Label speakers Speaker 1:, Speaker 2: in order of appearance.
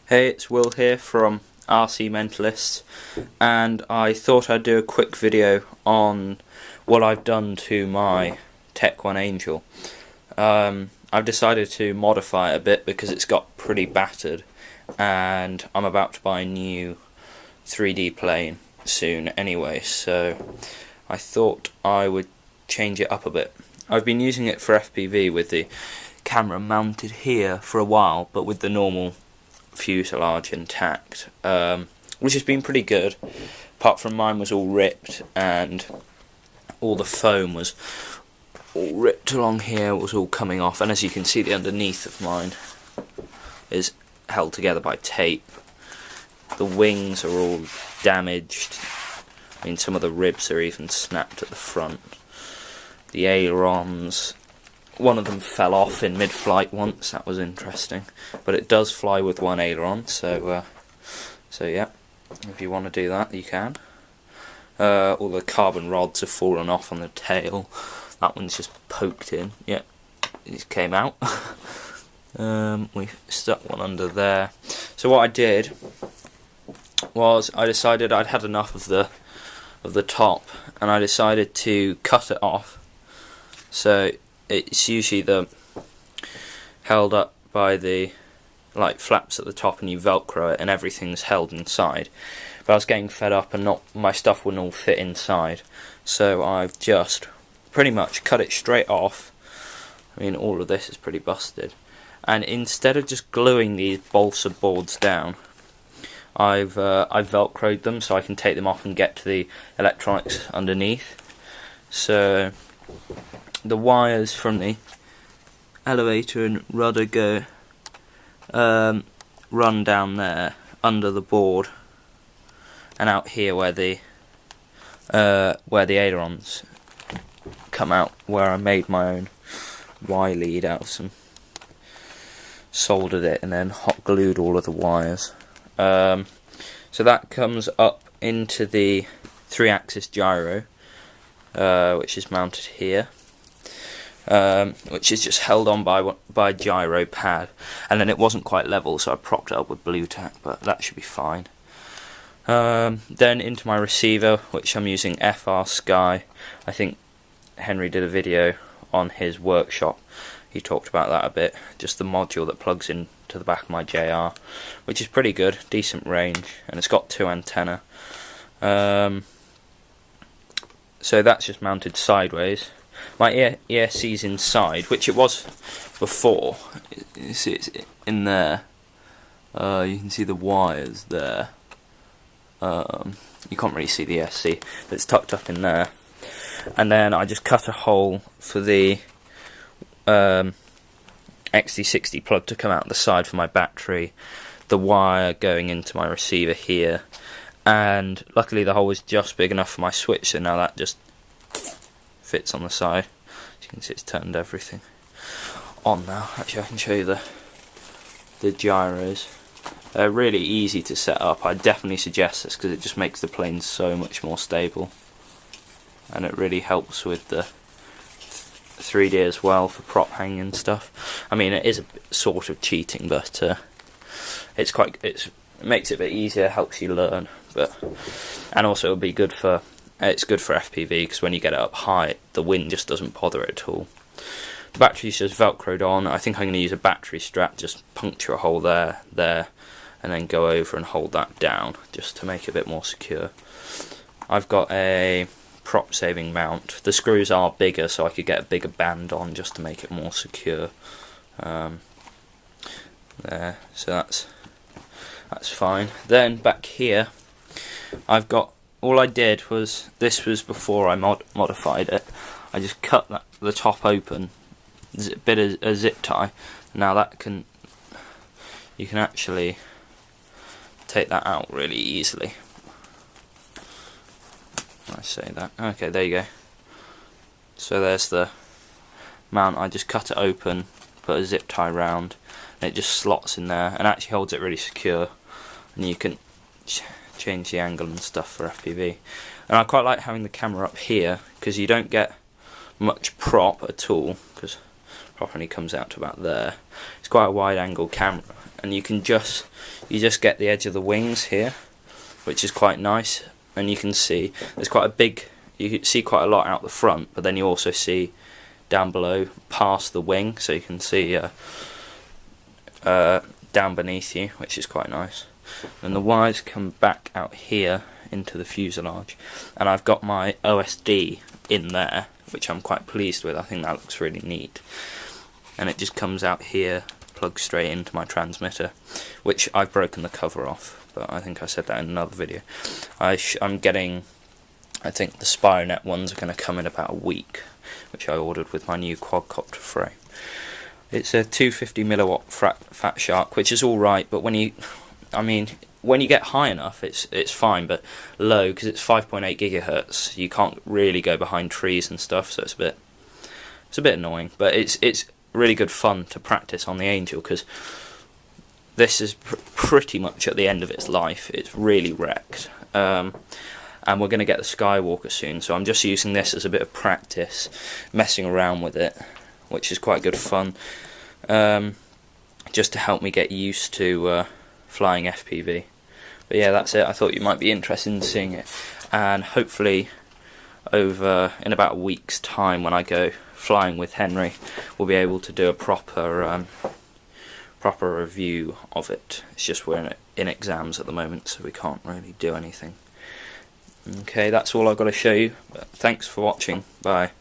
Speaker 1: Hey, it's Will here from RC Mentalists, and I thought I'd do a quick video on what I've done to my Tech 1 Angel. I've decided to modify it a bit because it's got pretty battered, and I'm about to buy a new 3D plane soon anyway, so I thought I would change it up a bit. I've been using it for FPV with the camera mounted here for a while, but with the normal fuselage intact, which has been pretty good, apart from mine was all ripped and all the foam was all ripped along here, was all coming off, and as you can see the underneath of mine is held together by tape. The wings are all damaged, I mean some of the ribs are even snapped at the front. The ailerons, one of them fell off in mid-flight once, that was interesting, but it does fly with one aileron, so yeah, if you want to do that you can. All the carbon rods have fallen off on the tail, that one's just poked in, yeah, it came out. We stuck one under there. So what I did was I decided I'd had enough of the top, and I decided to cut it off. So it's usually held up by the flaps at the top, and you velcro it and everything's held inside. But I was getting fed up and my stuff wouldn't all fit inside, so I've just pretty much cut it straight off. I mean, all of this is pretty busted, and instead of just gluing these balsa boards down, I've velcroed them so I can take them off and get to the electronics underneath. So the wires from the elevator and rudder go run down there under the board and out here where the ailerons come out, where I made my own Y lead out of some, soldered it and then hot glued all of the wires. So that comes up into the 3-axis gyro, which is mounted here. Which is just held on by a gyro pad, and then it wasn't quite level, so I propped it up with blue tack, but that should be fine. Then into my receiver, which I'm using FR Sky. I think Henry did a video on his workshop, he talked about that a bit, just the module that plugs in to the back of my JR, which is pretty good, decent range, and it's got 2 antenna. So that's just mounted sideways. My ESC's inside, which it was before. You see it's in there. You can see the wires there. You can't really see the ESC, but it's tucked up in there. And then I just cut a hole for the XD60 plug to come out the side for my battery, the wire going into my receiver here, and luckily the hole was just big enough for my switch, so now that just fits on the side. As you can see, it's turned everything on now. Actually, I can show you the gyros. They're really easy to set up. I definitely suggest this because it just makes the plane so much more stable, and it really helps with the 3D as well for prop hanging and stuff. I mean, it is a sort of cheating, but it makes it a bit easier, helps you learn, and also it'll be good for. It's good for FPV because when you get it up high, the wind just doesn't bother it at all. The battery's just velcroed on. I think I'm going to use a battery strap, just puncture a hole there, and then go over and hold that down, just to make it a bit more secure. I've got a prop saving mount. The screws are bigger, so I could get a bigger band on just to make it more secure. There, so that's fine. Then back here, I've got. All I did was, this was before I modified it, I just cut the top open, bit of a zip tie. Now you can actually take that out really easily. I say that, okay, there you go. So there's the mount. I just cut it open, put a zip tie round, and it just slots in there, and actually holds it really secure, and you can change the angle and stuff for FPV. And I quite like having the camera up here because you don't get much prop at all, because prop only comes out to about there. It's quite a wide angle camera, and you just get the edge of the wings here, which is quite nice. And you can see there's quite a big, you can see quite a lot out the front, but then you also see down below past the wing, so you can see down beneath you, which is quite nice. And the wires come back out here into the fuselage, and I've got my OSD in there, which I'm quite pleased with. I think that looks really neat. And it just comes out here, plugs straight into my transmitter, which I've broken the cover off, but I think I said that in another video. I'm getting, I think the Spironet ones are going to come in about a week, which I ordered with my new quadcopter frame. It's a 250 milliwatt Fat Shark, which is alright, but when you get high enough, it's fine, but low, because it's 5.8 gigahertz, you can't really go behind trees and stuff, so it's a bit annoying. But it's really good fun to practice on the Angel, because this is pretty much at the end of its life. It's really wrecked, and we're going to get the Skywalker soon, so I'm just using this as a bit of practice, messing around with it, which is quite good fun, just to help me get used to flying FPV. But yeah, that's it. I thought you might be interested in seeing it, and hopefully in about a week's time, when I go flying with Henry, we'll be able to do a proper review of it. It's just we're in exams at the moment, so we can't really do anything. Okay, that's all I've got to show you, but thanks for watching. Bye.